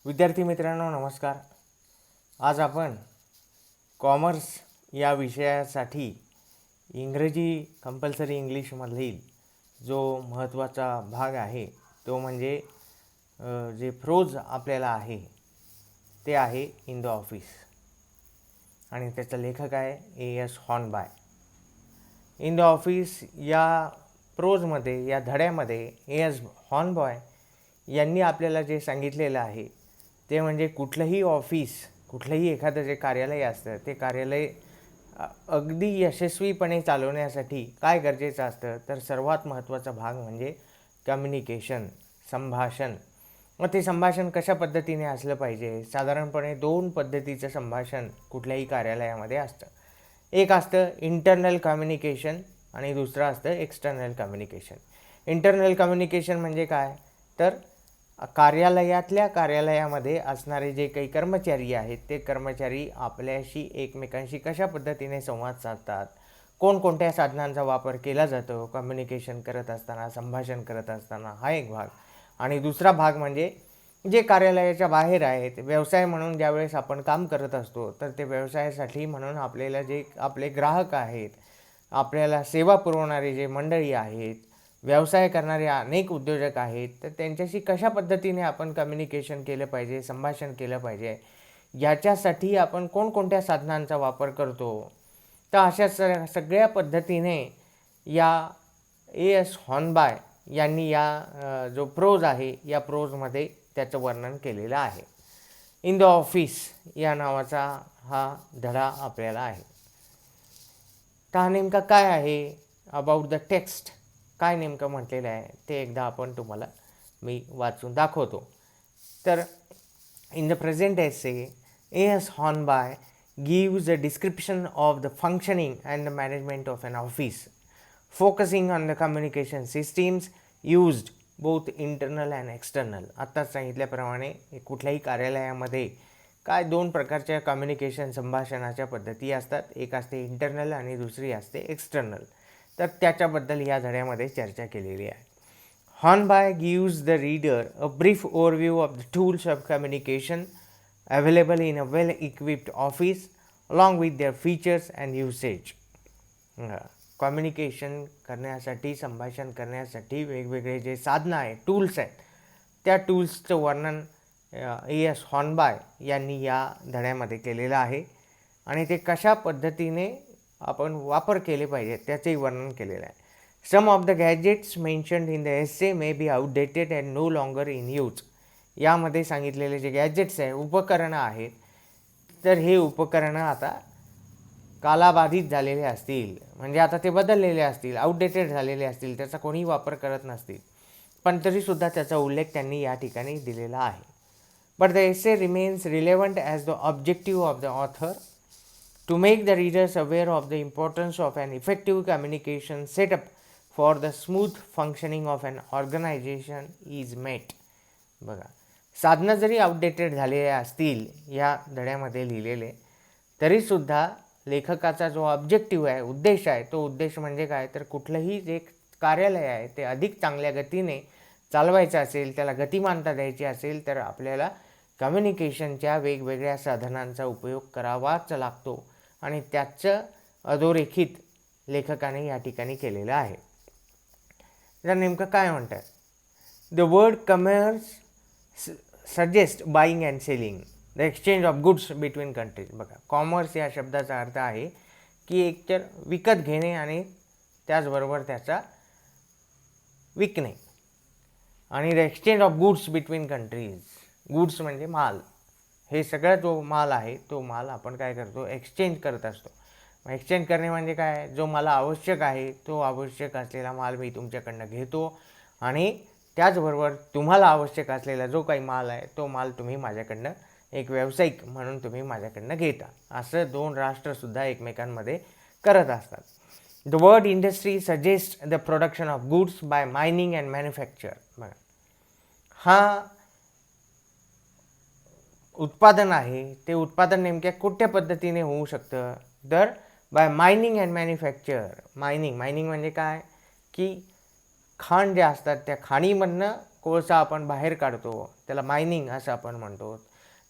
विद्यार्थी मित्रांनो नमस्कार. आज आपण कॉमर्स या विषयासाठी इंग्रजी कंपल्सरी इंग्लिशमधील जो महत्त्वाचा भाग आहे तो म्हणजे जे प्रोज आपल्याला आहे ते आहे इन द ऑफिस आणि त्याचा लेखक आहे AS हॉर्नबाय. इन द ऑफिस या प्रोजमध्ये या धड्यामध्ये AS हॉर्नबाय यांनी आपल्याला जे सांगितलेलं आहे ते म्हणजे कुठलंही ऑफिस, कुठलंही एखादं जे कार्यालय असतं ते कार्यालय अगदी यशस्वीपणे चालवण्यासाठी काय गरजेचं असतं तर सर्वात महत्त्वाचा भाग म्हणजे कम्युनिकेशन, संभाषण. मग ते संभाषण कशा पद्धतीने असलं पाहिजे? साधारणपणे 2 पद्धतीचं संभाषण कुठल्याही कार्यालयामध्ये असतं. एक असतं इंटरनल कम्युनिकेशन आणि दुसरं असतं एक्सटर्नल कम्युनिकेशन. इंटरनल कम्युनिकेशन म्हणजे काय तर कार्यालयामध्ये असणारे जे काही कर्मचारी आहेत ते कर्मचारी आपल्याशी एकमेकांशी कशा पद्धतीने संवाद साधतात, कोणकोणत्या साधनांचा वापर केला जातो कम्युनिकेशन करत असताना, संभाषण करत असताना, हा एक भाग. आणि दुसरा भाग म्हणजे जे कार्यालयाच्या बाहेर आहेत, व्यवसाय म्हणून ज्यावेळेस आपण काम करत असतो तर ते व्यवसायासाठी म्हणून आपल्याला जे आपले ग्राहक आहेत, आपल्याला सेवा पुरवणारे जे मंडळी आहेत, व्यवसाय करणारे अनेक उद्योजक आहेत, तर त्यांच्याशी कशा पद्धतीने आपण कम्युनिकेशन केलं पाहिजे, संभाषण केलं पाहिजे, याच्यासाठी आपण कोणकोणत्या साधनांचा वापर करतो. तर अशा सगळ्या पद्धतीने या AS हॉर्नबाय यांनी या जो प्रोज आहे या प्रोजमध्ये त्याचं वर्णन केलेलं आहे. इन द ऑफिस या नावाचा हा धडा आपल्याला आहे. तर हा नेमका काय आहे? अबाउट द टेक्स्ट काय नेमकं म्हटलेलं आहे ते एकदा आपण तुम्हाला मी वाचून दाखवतो. तर in the present essay AS हॉर्नबाय gives a description of the functioning and the management of an office, focusing on the communication systems used both internal and external. आत्ताच सांगितल्याप्रमाणे कुठल्याही कार्यालयामध्ये काय 2 प्रकारच्या कम्युनिकेशन संभाषणाच्या पद्धती असतात. एक असते इंटरनल आणि दुसरी असते एक्सटर्नल. तर त्याच्याबद्दल या धड्यामध्ये चर्चा केलेली आहे. Hornby gives the reader a brief overview of the tools of communication available in a well equipped office along with their features and usage. Communication करण्यासाठी, संभाषण करण्यासाठी वेगवेगळे जे साधनं आहेत, टूल्स आहेत, त्या टूल्सचं वर्णन AS हॉर्नबाय यांनी या धड्यामध्ये केलेलं आहे आणि ते कशा पद्धतीने आपण वापर केले पाहिजे त्याचेही वर्णन केलेलं आहे. Some of the gadgets mentioned in the essay may be outdated and no longer in use. यामध्ये सांगितलेले जे गॅजेट्स आहे, उपकरणं आहेत, तर हे उपकरणं आता कालाबाधित झालेले असतील, म्हणजे आता ते बदललेले असतील, आउटडेटेड झालेले असतील, त्याचा कोणी वापर करत नसतील, पण तरीसुद्धा त्याचा उल्लेख त्यांनी या ठिकाणी दिलेला आहे. But the essay remains relevant as the objective of the author to make the readers aware of the importance of an effective communication setup for the smooth functioning of an organization is met. बघा, साधनं जरी outdated झालेले असतील या धड्यामध्ये लिहिलेले, तरीसुद्धा लेखकाचा जो ऑब्जेक्टिव्ह आहे, उद्देश आहे, तो उद्देश म्हणजे काय तर कुठलंही जे कार्यालय आहे ते अधिक चांगल्या गतीने चालवायचं असेल, त्याला गतिमानता द्यायची असेल तर आपल्याला कम्युनिकेशनच्या वेगवेगळ्या साधनांचा उपयोग करावाच लागतो आणि त्याचं अधोरेखित लेखकाने या ठिकाणी केलेलं आहे. तर नेमकं काय म्हणतात? The word commerce suggest buying and selling, the exchange of goods between countries. बघा, कॉमर्स या शब्दाचा अर्थ आहे की एकतर विकत घेणे आणि त्याचबरोबर त्याचा विकणे. आणि the exchange of goods between countries, goods म्हणजे माल, हे सगळा जो माल आहे तो माल आपण काय करतो, एक्सचेंज करत असतो. एक्सचेंज करणे म्हणजे काय, जो मला आवश्यक आहे तो आवश्यक असलेला माल मी तुमच्याकडनं घेतो आणि त्याचबरोबर तुम्हाला आवश्यक असलेला जो काही माल आहे तो माल तुम्ही माझ्याकडनं एक व्यावसायिक म्हणून तुम्ही माझ्याकडनं घेता. असं 2 राष्ट्रसुद्धा एकमेकांमध्ये करत असतात. The word industry suggest the production of goods by mining and manufacture. बघा, हा उत्पादन आहे, ते उत्पादन नेमक्या कुठल्या पद्धतीने होऊ शकतं तर by mining and manufacture. Mining म्हणजे काय की खाण ज्या असतात त्या खाणीमधनं कोळसा आपण बाहेर काढतो, त्याला मायनिंग असं आपण म्हणतो.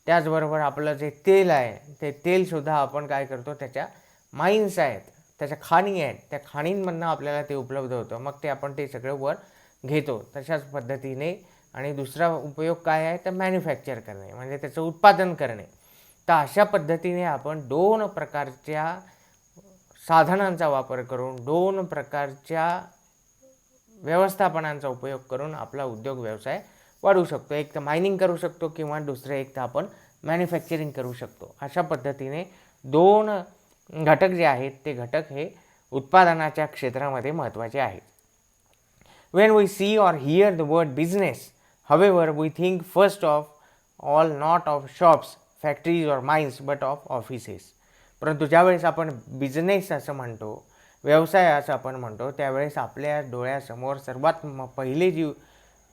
त्याचबरोबर आपलं जे तेल आहे ते तेलसुद्धा आपण काय करतो, त्याच्या माईन्स आहेत, त्याच्या खाणी आहेत, त्या खाणींमधनं आपल्याला ते उपलब्ध होतं. मग ते आपण ते सगळं वर घेतो. तशाच पद्धतीने आणि दुसरा उपयोग काय आहे तर मॅन्युफॅक्चर करणे, म्हणजे त्याचं उत्पादन करणे. तर अशा पद्धतीने आपण 2 प्रकारच्या साधनांचा वापर करून, 2 प्रकारच्या व्यवस्थापनांचा उपयोग करून आपला उद्योग व्यवसाय वाढवू शकतो. एक तर मायनिंग करू शकतो किंवा दुसरं एक तर आपण मॅन्युफॅक्चरिंग करू शकतो. अशा पद्धतीने 2 घटक जे आहेत ते घटक हे उत्पादनाच्या क्षेत्रामध्ये महत्त्वाचे आहेत. When we see or hear the word business, however, we think first of all not of shops, factories or mines, but of offices. परंतु ज्यावेळेस आपण बिझनेस असं म्हणतो, व्यवसाय असं आपण म्हणतो, त्यावेळेस आपल्या डोळ्यासमोर सर्वात पहिली जी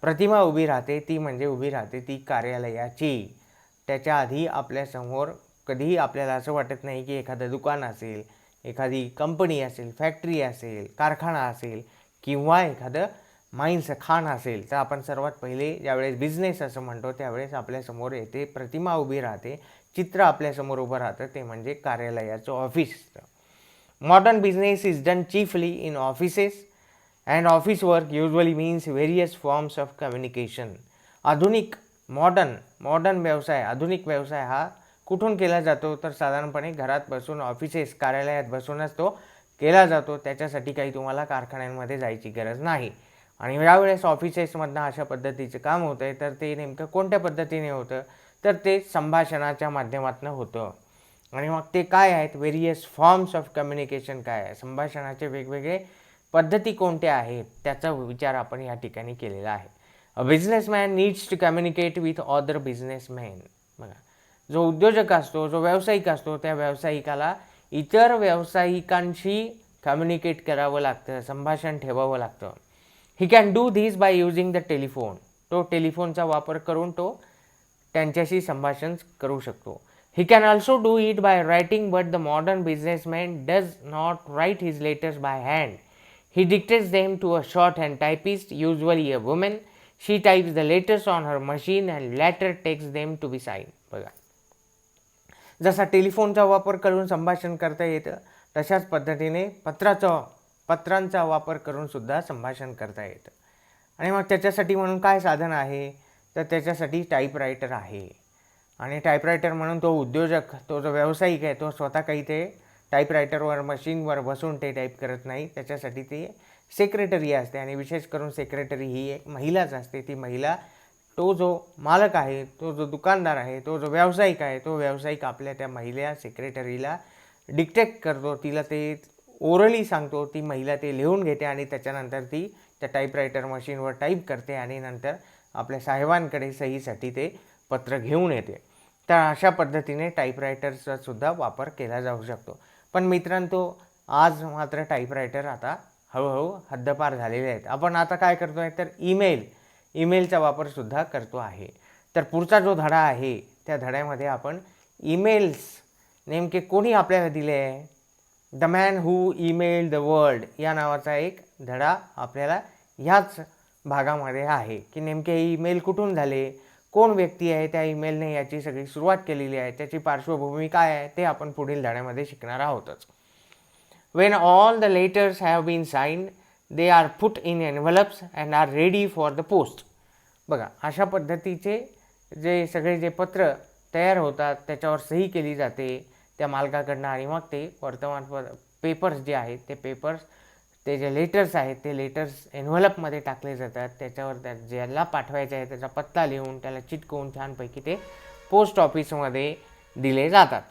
प्रतिमा उभी राहते ती म्हणजे उभी राहते ती कार्यालयाची. त्याच्या आधी आपल्यासमोर कधीही आपल्याला असं वाटत नाही की एखादं दुकान असेल, एखादी कंपनी असेल, फॅक्टरी असेल, कारखाना असेल किंवा एखादं माईन्स खाण असेल. तर आपण सर्वात पहिले ज्यावेळेस बिझनेस असं म्हणतो त्यावेळेस आपल्यासमोर येते प्रतिमा उभी राहते, चित्र आपल्यासमोर उभं राहतं, ते म्हणजे कार्यालयाचं, ऑफिसचं. Modern business is done chiefly in offices and office work usually means various forms of communication. आधुनिक मॉडर्न व्यवसाय, आधुनिक व्यवसाय हा कुठून केला जातो तर साधारणपणे घरात बसून, ऑफिसेस, कार्यालयात बसूनच तो केला जातो. त्याच्यासाठी काही तुम्हाला कारखान्यांमध्ये जायची गरज नाही. आणि यावेळेस ऑफिसेसमधनं अशा पद्धतीचं काम होतं आहे, तर ते नेमकं कोणत्या पद्धतीने होतं तर ते संभाषणाच्या माध्यमातून होतं. आणि मग ते काय आहेत, व्हेरियस फॉर्म्स ऑफ कम्युनिकेशन काय आहे, संभाषणाचे वेगवेगळे पद्धती कोणत्या आहेत त्याचा विचार आपण या ठिकाणी केलेला आहे. A businessman needs to communicate with other businessman. बघा, जो उद्योजक असतो, जो व्यावसायिक असतो, त्या व्यावसायिकाला इतर व्यावसायिकांशी कम्युनिकेट करावं लागतं, संभाषण ठेवावं लागतं. He can do this by using the telephone. तो टेलिफोनचा वापर करून तो त्यांच्याशी संभाषण करू शकतो. He can also do it by writing, but the modern businessman does not write his letters by hand. He dictates them to a short hand typist, usually a woman. She types the letters on her machine and later takes them to be sign. बघा, जसा टेलिफोनचा वापर करून संभाषण करता येतं तशाच पद्धतीने पत्रांचा वापर करून सुद्धा संभाषण करता येतं. आणि मग त्याच्यासाठी म्हणून काय साधन आहे तर त्याच्यासाठी टाईपरायटर आहे. आणि टाईपरायटर म्हणून तो उद्योजक, तो जो व्यावसायिक आहे, तो स्वतः काही ते टाईपरायटरवर, मशीनवर बसून ते टाईप करत नाही. त्याच्यासाठी ती सेक्रेटरी असते आणि विशेष करून सेक्रेटरी ही एक महिलाच असते. ती महिला, तो जो मालक आहे, तो जो दुकानदार आहे, तो जो व्यावसायिक आहे, तो व्यावसायिक आपल्या त्या महिला सेक्रेटरीला डिक्टेट करतो, तिला ते ओरली सांगतो, ती महिला ते लिहून घेते आणि त्याच्यानंतर ती त्या टाईपरायटर मशीनवर टाईप करते आणि नंतर आपल्या साहेबांकडे सहीसाठी ते पत्र घेऊन येते. तर अशा पद्धतीने टाईपरायटरचा सुद्धा वापर केला जाऊ शकतो. पण मित्रांनो, आज मात्र टाईपरायटर आता हळूहळू हद्दपार झालेले आहेत. आपण आता काय करतो आहे तर ईमेलचा वापरसुद्धा करतो आहे. तर पुढचा जो धडा आहे त्या धड्यामध्ये आपण ईमेल्स नेमके कोणी आपल्याला दिले आहे, the man who email the world या नावाचा एक धडा आपल्याला ह्याच भागामध्ये आहे की नेमके ईमेल कुठून झाले, कोण व्यक्ती आहे त्या ईमेलने याची सगळी सुरुवात केलेली आहे, त्याची पार्श्वभूमी काय आहे ते आपण पुढील धड्यामध्ये शिकणार आहोतच. When all the letters have been signed, they are put in envelopes and are ready for the post. बघा, अशा पद्धतीचे जे सगळे जे पत्र तयार होतात त्याच्यावर सही केली जाते त्या मालकाकडनं आणि मग ते पेपर्स जे आहेत ते पेपर्स, ते जे लेटर्स आहेत ते लेटर्स एन्व्हलपमध्ये टाकले जातात. त्याच्यावर त्या ज्याला पाठवायचं आहे त्याचा पत्ता लिहून त्याला चिटकवून छानपैकी ते पोस्ट ऑफिसमध्ये दिले जातात.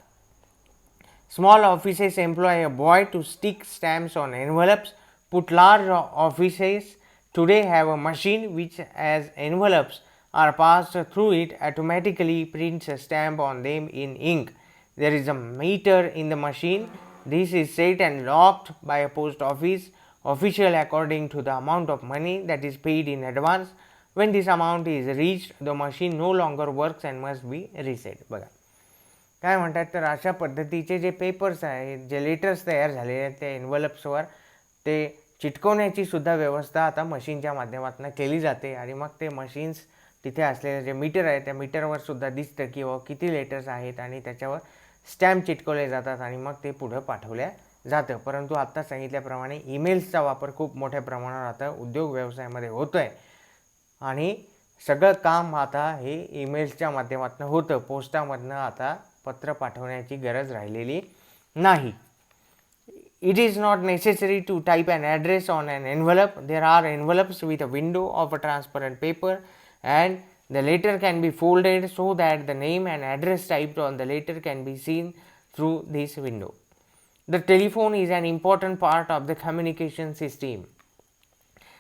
Small offices employ a boy to stick stamps on envelopes. Put large offices today have a machine which, as envelopes are passed through it, automatically prints a stamp on them in ink. There is a meter in the machine. This is set and locked by a post office official according to the amount of money that is paid in advance. When this amount is reached, the machine no longer works and must be reset. बघा, काय म्हणतात तर अशा पद्धतीचे जे papers आहेत, जे letters तयार झालेले आहेत त्या एन्व्हलप्सवर ते चिटकवण्याची सुद्धा व्यवस्था आता मशीनच्या माध्यमातून केली जाते आणि मग ते मशीन्स तिथे असलेले जे मीटर आहे त्या मीटरवर सुद्धा दिसतं की किती लेटर्स आहेत आणि त्याच्यावर स्टॅम्प चिटकवले जातात आणि मग ते पुढं पाठवल्या जातं. परंतु आत्ता सांगितल्याप्रमाणे ईमेल्सचा वापर खूप मोठ्या प्रमाणावर आता उद्योग व्यवसायामध्ये होतो आहे आणि सगळं काम आता हे ईमेल्सच्या माध्यमातून होतं. पोस्टामधनं आता पत्र पाठवण्याची गरज राहिलेली नाही. It is not necessary to type an address on an envelope. There are envelopes with a window of a transparent paper and the letter can be folded so that the name and address typed on the letter can be seen through this window. The telephone is an important part of the communication system.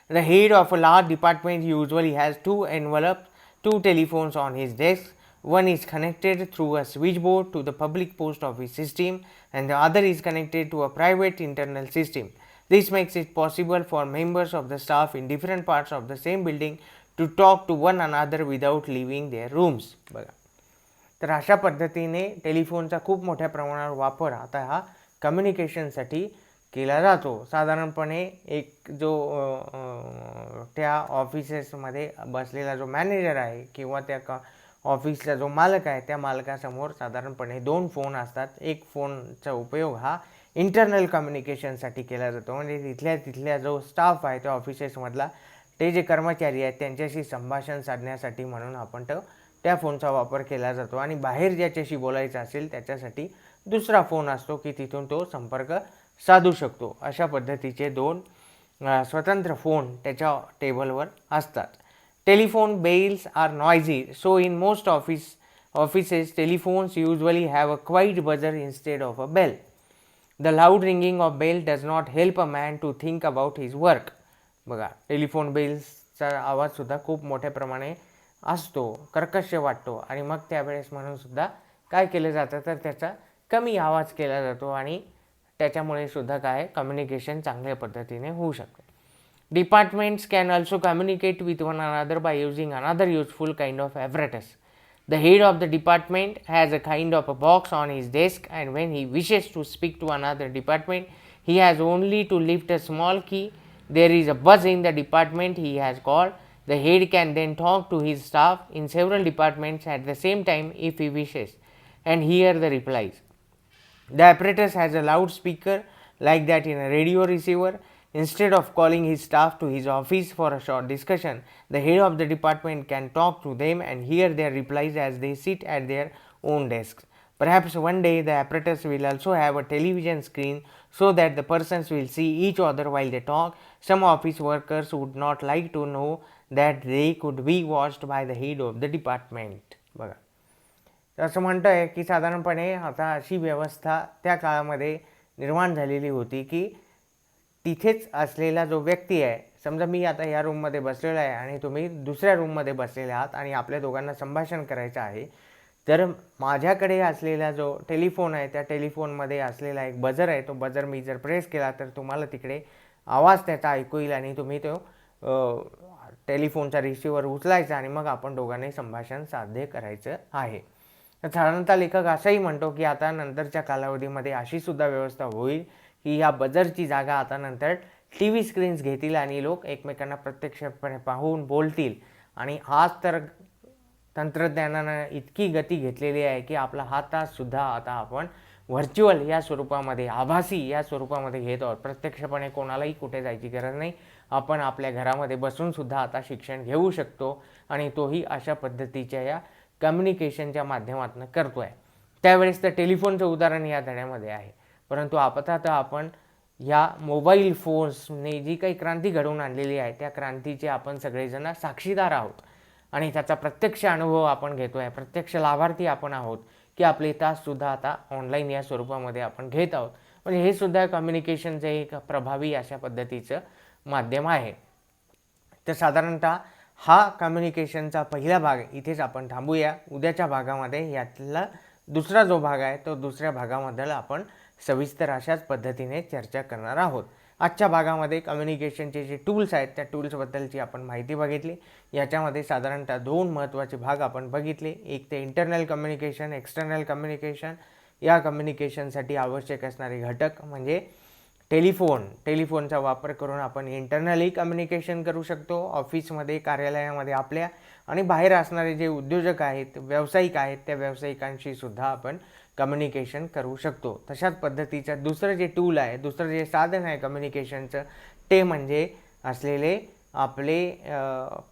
The head of a large department usually has two telephones on his desk. One is connected through a switchboard to the public post office system and the other is connected to a private internal system. This makes it possible for members of the staff in different parts of the same building to talk to one another without leaving their rooms. बघा, तर अशा पद्धतीने टेलिफोनचा खूप मोठ्या प्रमाणावर वापर आता हा कम्युनिकेशनसाठी केला जातो. साधारणपणे एक जो त्या ऑफिसेसमध्ये बसलेला जो मॅनेजर आहे किंवा त्या ऑफिसचा जो मालक आहे त्या मालकासमोर साधारणपणे 2 फोन असतात. एक फोनचा उपयोग हा इंटरनल कम्युनिकेशनसाठी केला जातो, म्हणजे तिथल्या जो स्टाफ आहे त्या ऑफिसेसमधला ते जे कर्मचारी आहेत त्यांच्याशी संभाषण साधण्यासाठी म्हणून आपण त्या फोनचा वापर केला जातो आणि बाहेर ज्याच्याशी बोलायचं असेल त्याच्यासाठी दुसरा फोन असतो की तिथून तो संपर्क साधू शकतो. अशा पद्धतीचे 2 स्वतंत्र फोन त्याच्या टेबलवर असतात. Telephone bells are noisy, so in most offices telephones usually have a quiet buzzer instead of a bell. The loud ringing of bell does not help a man to think about his work. बघा, telephone बेल्सचा आवाज सुद्धा खूप मोठ्या प्रमाणे असतो, कर्कश वाटतो आणि मग त्यावेळेस म्हणून सुद्धा काय केलं जातं तर त्याचा कमी आवाज केला जातो आणि त्याच्यामुळे सुद्धा काय कम्युनिकेशन चांगल्या पद्धतीने होऊ शकतं. Departments can also communicate with one another by using another useful kind of apparatus. The head of the department has a kind of a box on his desk, and when he wishes to speak to another department, he has only to lift a small key. There is a buzz in the department he has called. The head can then talk to his staff in several departments at the same time if he wishes, and hear the replies. The apparatus has a loudspeaker like that in a radio receiver. Instead of calling his staff to his office for a short discussion, the head of the department can talk to them and hear their replies as they sit at their own desks. Perhaps one day the apparatus will also have a television screen so that the persons will see each other while they talk. Some office workers would not like to know that they could be watched by the head of the department. बघा, असं म्हणतं आहे की साधारणपणे आता अशी व्यवस्था त्या काळामध्ये निर्माण झालेली होती की तिथेच असलेला जो व्यक्ती आहे, समजा मी आता या रूममध्ये बसलेला आहे आणि तुम्ही दुसऱ्या रूममध्ये बसलेले आहात आणि आपल्या दोघांना संभाषण करायचं आहे, तर माझ्याकडे असलेला जो टेलिफोन आहे त्या टेलिफोनमध्ये असलेला एक बजर आहे, तो बजर मी जर प्रेस केला तर तुम्हाला तिकडे आवाज त्याचा ऐकू येईल आणि तुम्ही तो टेलिफोनचा रिसिव्हर उचलायचा आणि मग आपण दोघांनी संभाषण साध्य करायचं आहे. साधारणतः लेखक असंही म्हणतो की आता नंतरच्या कालावधीमध्ये अशी सुद्धा व्यवस्था होईल की या बजरची जागा आता नंतर TV स्क्रीन्स घेतील आणि लोक एकमेकांना प्रत्यक्षपणे पाहून बोलतील. आणि आज तर तंत्रज्ञानानं इतकी गती घेतलेली आहे की आपला हा ताससुद्धा आता आपण व्हर्च्युअल या स्वरूपामध्ये, आभासी या स्वरूपामध्ये घेत आहोत. प्रत्यक्षपणे कोणालाही कुठे जायची गरज नाही, आपण आपल्या घरामध्ये बसूनसुद्धा आता शिक्षण घेऊ शकतो आणि तोही अशा पद्धतीच्या या कम्युनिकेशनच्या माध्यमातून करतो आहे. त्यावेळेस तर टेलिफोनचं उदाहरण या धड्यामध्ये आहे, परंतु आता आपण या मोबाईल फोन्सने जी काही क्रांती घडवून आणलेली आहे त्या क्रांतीचे आपण सगळेजण साक्षीदार आहोत आणि त्याचा प्रत्यक्ष अनुभव आपण घेतो आहे. प्रत्यक्ष लाभार्थी आपण आहोत की आपले ताससुद्धा आता ऑनलाईन या स्वरूपामध्ये आपण घेत आहोत. म्हणजे हे सुद्धा कम्युनिकेशनचं एक प्रभावी अशा पद्धतीचं माध्यम आहे. तर साधारणतः हा कम्युनिकेशनचा पहिला भाग इथेच आपण थांबूया. उद्याच्या भागामध्ये यातला दुसरा जो भाग आहे तो दुसऱ्या भागाबद्दल आपण सविस्तर अशाच पद्धतीने चर्चा करणार आहोत. आजच्या भागामध्ये कम्युनिकेशनचे जे टूल्स आहेत त्या टूल्सबद्दलची आपण माहिती बघितली. याच्यामध्ये साधारणतः 2 महत्त्वाचे भाग आपण बघितले. एक ते इंटरनल कम्युनिकेशन, एक्सटर्नल कम्युनिकेशन. या कम्युनिकेशनसाठी आवश्यक असणारे घटक म्हणजे टेलिफोनचा वापर करून आपण इंटरनली कम्युनिकेशन करू शकतो ऑफिसमध्ये, कार्यालयामध्ये आपल्या, आणि बाहेर असणारे जे उद्योजक आहेत, व्यावसायिक आहेत, त्या व्यावसायिकांशी सुद्धा आपण कम्युनिकेशन करू शकतो. तशाच पद्धतीचं दुसरं जे टूल आहे, दुसरं जे साधन आहे कम्युनिकेशनचं, ते म्हणजे असलेले आपले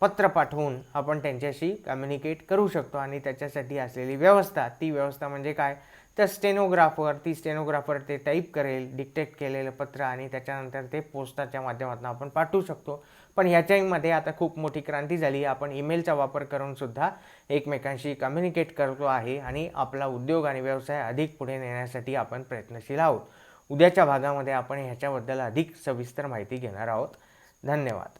पत्र पाठवून आपण त्यांच्याशी कम्युनिकेट करू शकतो. आणि त्याच्यासाठी असलेली व्यवस्था, ती व्यवस्था म्हणजे काय, तर स्टेनोग्राफर ते टाईप करेल डिक्टेट केलेलं पत्र आणि त्याच्यानंतर ते पोस्टाच्या माध्यमातून आपण पाठवू शकतो. पण ह्याच्यामध्ये आता खूप मोठी क्रांती झाली. आपण ईमेलचा वापर करून सुद्धा एकमेकांशी कम्युनिकेट करतो आहे आणि आपला उद्योग आणि व्यवसाय अधिक पुढे नेण्यासाठी आपण प्रयत्नशील आहोत. उद्याच्या भागामध्ये आपण ह्याच्याबद्दल अधिक सविस्तर माहिती घेणार आहोत. धन्यवाद.